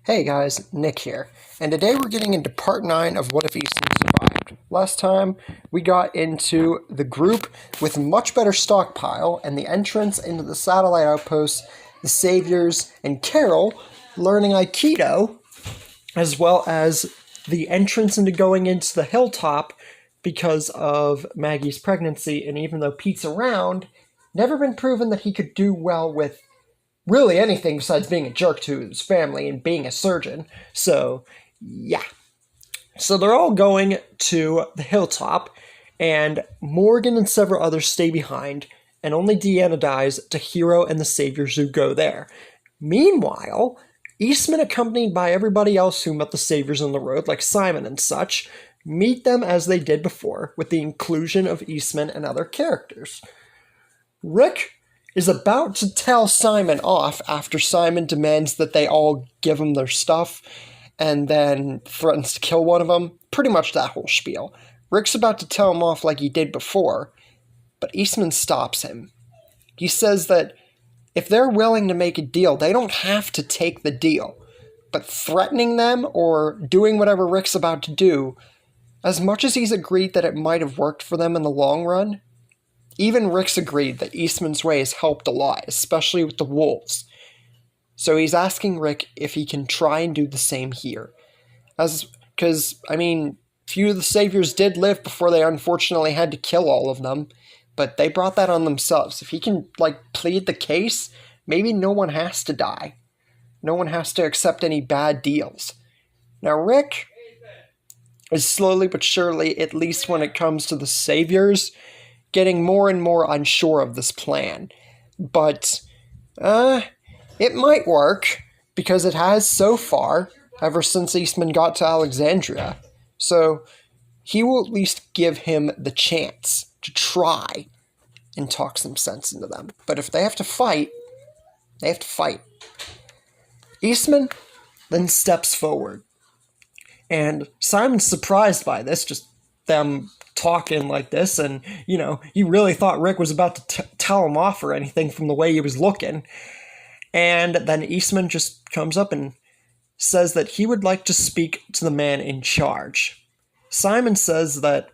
Hey guys, Nick here, and today we're getting into part 9 of What If Eastman Survived. Last time, we got into the group with a much better stockpile and the entrance into the satellite outpost, the Saviors, and Carol learning Aikido, as well as the entrance into going into the hilltop because of Maggie's pregnancy, and even though Pete's around, never been proven that he could do well with really anything besides being a jerk to his family and being a surgeon. So, yeah. So they're all going to the hilltop, and Morgan and several others stay behind, and only Deanna dies to Hero and the Saviors who go there. Meanwhile, Eastman, accompanied by everybody else who met the Saviors on the road, like Simon and such, meet them as they did before, with the inclusion of Eastman and other characters. Rick is about to tell Simon off after Simon demands that they all give him their stuff and then threatens to kill one of them. Pretty much that whole spiel. Rick's about to tell him off like he did before, but Eastman stops him. He says that if they're willing to make a deal, they don't have to take the deal. But threatening them or doing whatever Rick's about to do, as much as he's agreed that it might have worked for them in the long run, even Rick's agreed that Eastman's way has helped a lot, especially with the wolves. So he's asking Rick if he can try and do the same here. Because, few of the Saviors did live before they unfortunately had to kill all of them, but they brought that on themselves. If he can, plead the case, maybe no one has to die. No one has to accept any bad deals. Now, Rick is slowly but surely, at least when it comes to the Saviors, getting more and more unsure of this plan. But, it might work, because it has so far, ever since Eastman got to Alexandria. So, he will at least give him the chance to try and talk some sense into them. But if they have to fight, they have to fight. Eastman then steps forward. And Simon's surprised by this, just them talking like this, and, he really thought Rick was about to tell him off or anything from the way he was looking. And then Eastman just comes up and says that he would like to speak to the man in charge. Simon says that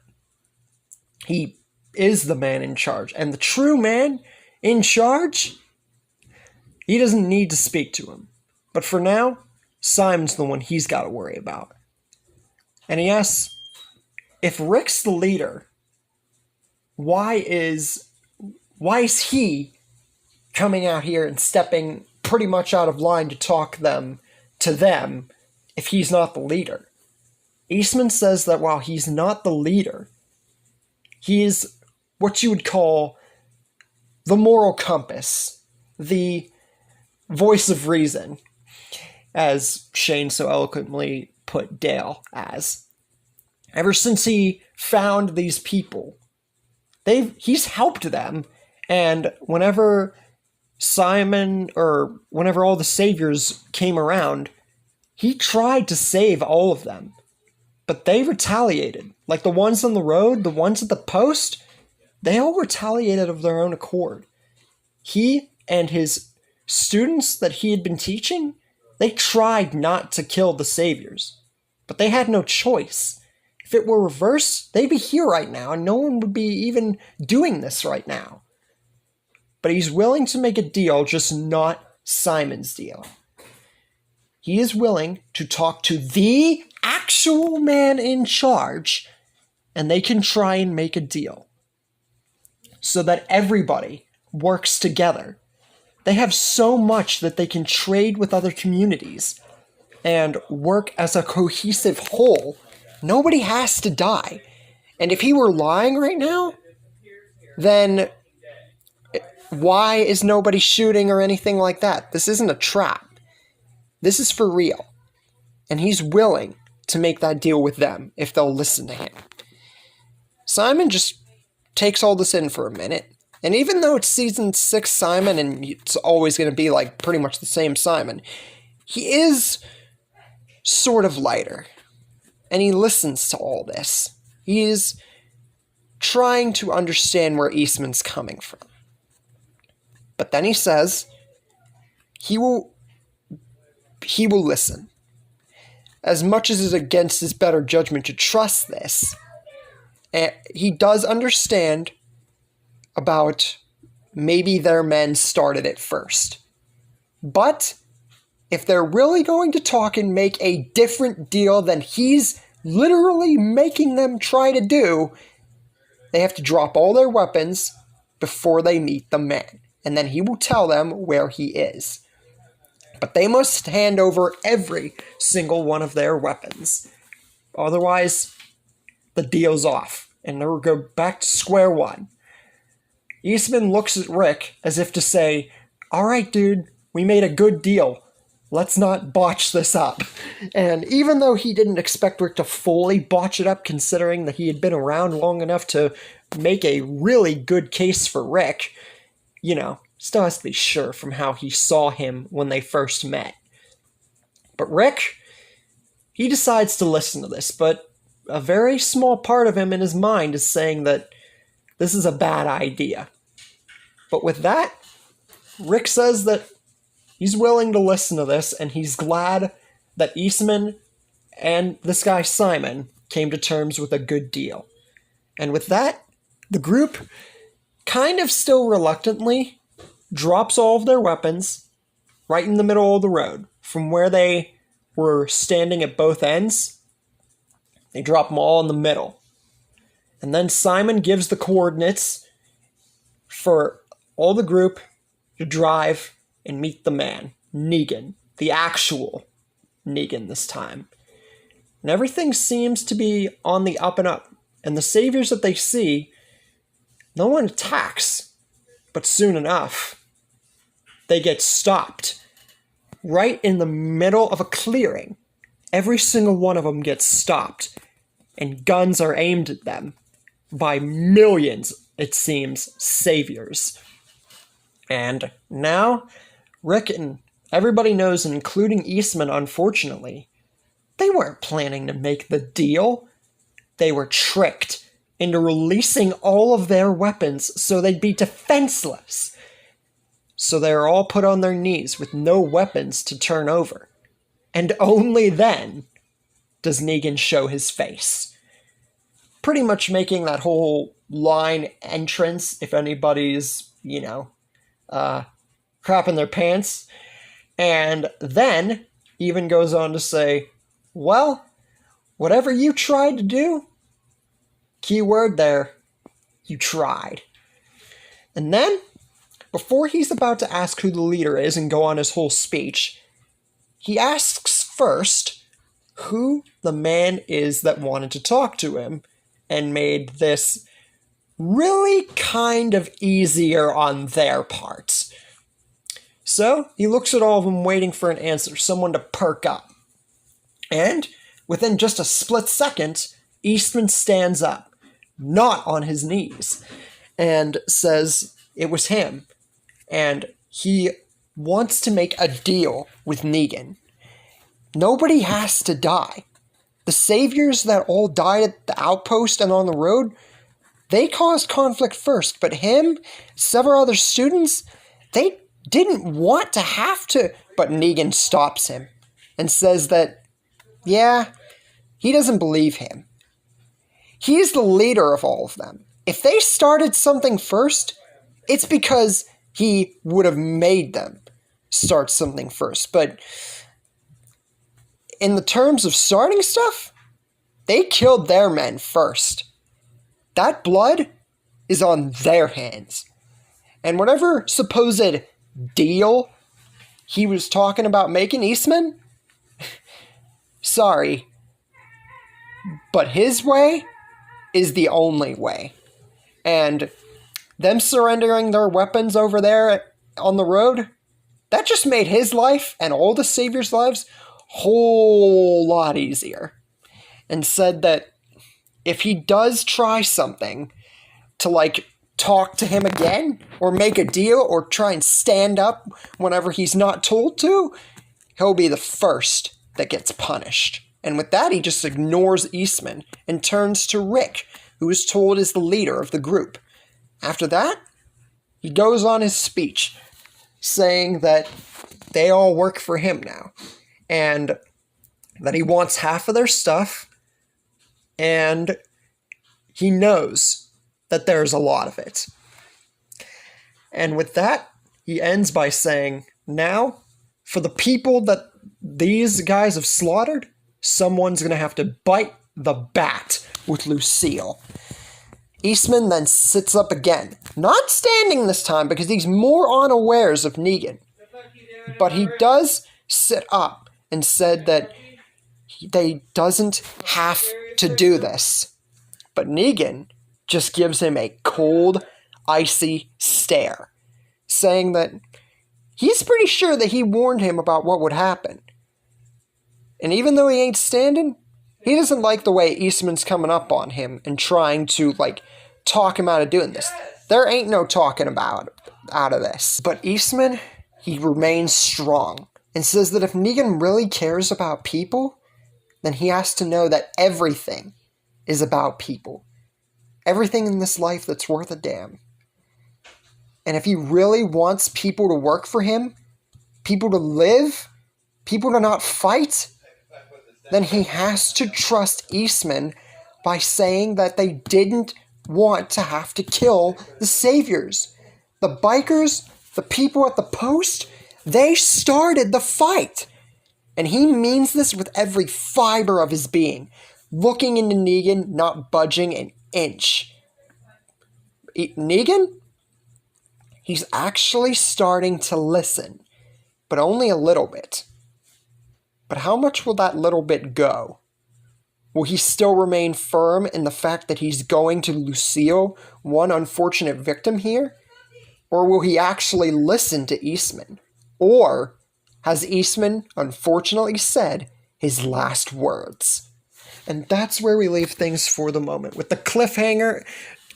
he is the man in charge, and the true man in charge, he doesn't need to speak to him. But for now, Simon's the one he's got to worry about. And he asks, if Rick's the leader, why is he coming out here and stepping pretty much out of line to talk to them if he's not the leader? Eastman says that while he's not the leader, he is what you would call the moral compass, the voice of reason, as Shane so eloquently put Dale as. Ever since he found these people, he's helped them, and whenever whenever all the Saviors came around, he tried to save all of them. But they retaliated. Like the ones on the road, the ones at the post, they all retaliated of their own accord. He and his students that he had been teaching, they tried not to kill the Saviors. But they had no choice. If it were reversed, they'd be here right now, and no one would be even doing this right now. But he's willing to make a deal, just not Simon's deal. He is willing to talk to the actual man in charge, and they can try and make a deal. So that everybody works together. They have so much that they can trade with other communities and work as a cohesive whole. Nobody has to die. And if he were lying right now, then why is nobody shooting or anything like that? This isn't a trap. This is for real. And he's willing to make that deal with them if they'll listen to him. Simon just takes all this in for a minute. And even though it's season 6 Simon, and it's always going to be pretty much the same Simon, he is sort of lighter. And he listens to all this. He is trying to understand where Eastman's coming from. But then he says he will listen. as much as it's against his better judgment to trust this, he does understand about maybe their men started it first. But if they're really going to talk and make a different deal than he's literally making them try to do, they have to drop all their weapons before they meet the man. And then he will tell them where he is. But they must hand over every single one of their weapons. Otherwise, the deal's off. And they'll go back to square one. Eastman looks at Rick as if to say, all right, dude, we made a good deal. Let's not botch this up. And even though he didn't expect Rick to fully botch it up, considering that he had been around long enough to make a really good case for Rick, still has to be sure from how he saw him when they first met. But Rick, he decides to listen to this, but a very small part of him in his mind is saying that this is a bad idea. But with that, Rick says that he's willing to listen to this, and he's glad that Eastman and this guy Simon came to terms with a good deal. And with that, the group, kind of still reluctantly, drops all of their weapons right in the middle of the road. From where they were standing at both ends, they drop them all in the middle. And then Simon gives the coordinates for all the group to drive and meet the man, Negan, the actual Negan this time. And everything seems to be on the up and up. And the saviors that they see, no one attacks. But soon enough, they get stopped. Right in the middle of a clearing. Every single one of them gets stopped. And guns are aimed at them by millions, it seems, saviors. And now, Rick and everybody knows, including Eastman, unfortunately, they weren't planning to make the deal. They were tricked into releasing all of their weapons so they'd be defenseless. So they were all put on their knees with no weapons to turn over. And only then does Negan show his face. Pretty much making that whole line entrance, if anybody's, crapping their pants. And then even goes on to say, well, whatever you tried to do, key word there, you tried. And then, before he's about to ask who the leader is and go on his whole speech, he asks first who the man is that wanted to talk to him and made this really kind of easier on their part. So, he looks at all of them waiting for an answer, someone to perk up. And, within just a split second, Eastman stands up, not on his knees, and says it was him. And he wants to make a deal with Negan. Nobody has to die. The saviors that all died at the outpost and on the road, they caused conflict first, but him, several other students, they didn't want to have to. But Negan stops him and says that, yeah, he doesn't believe him. He's the leader of all of them. If they started something first, it's because he would have made them start something first. But in the terms of starting stuff, they killed their men first. That blood is on their hands. And whatever supposed deal he was talking about making Eastman, sorry, but his way is the only way. And them surrendering their weapons over there on the road, that just made his life and all the saviors' lives a whole lot easier. And said that if he does try something to, talk to him again, or make a deal, or try and stand up whenever he's not told to, he'll be the first that gets punished. And with that, he just ignores Eastman and turns to Rick, who is told is the leader of the group. After that, he goes on his speech, saying that they all work for him now. And that he wants half of their stuff, and he knows that there's a lot of it. And with that, he ends by saying, now, for the people that these guys have slaughtered, someone's going to have to bite the bat with Lucille. Eastman then sits up again, not standing this time because he's more unawares of Negan. But he does sit up and said that they doesn't have to do this. But Negan just gives him a cold, icy stare, saying that he's pretty sure that he warned him about what would happen. And even though he ain't standing, he doesn't like the way Eastman's coming up on him and trying to, talk him out of doing this. There ain't no talking about out of this. But Eastman, he remains strong and says that if Negan really cares about people, then he has to know that everything is about people. Everything in this life that's worth a damn. And if he really wants people to work for him, people to live, people to not fight, then he has to trust Eastman by saying that they didn't want to have to kill the saviors. The bikers, the people at the post, they started the fight. And he means this with every fiber of his being, looking into Negan, not budging an inch. Negan? He's actually starting to listen, but only a little bit. But how much will that little bit go? Will he still remain firm in the fact that he's going to Lucille, one unfortunate victim here? Or will he actually listen to Eastman? Or has Eastman unfortunately said his last words? And that's where we leave things for the moment, with the cliffhanger,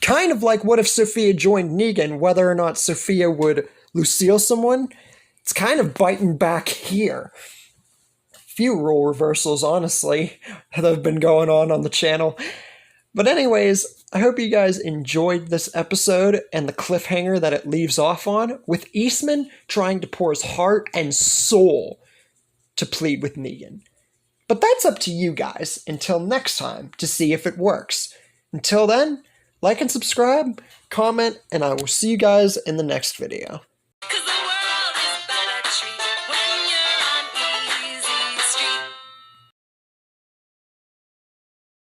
kind of like what if Sophia joined Negan, whether or not Sophia would Lucille someone. It's kind of biting back here. Few role reversals, honestly, that have been going on the channel. But anyways, I hope you guys enjoyed this episode and the cliffhanger that it leaves off on, with Eastman trying to pour his heart and soul to plead with Negan. But that's up to you guys until next time to see if it works. Until then, like and subscribe, comment, and I will see you guys in the next video.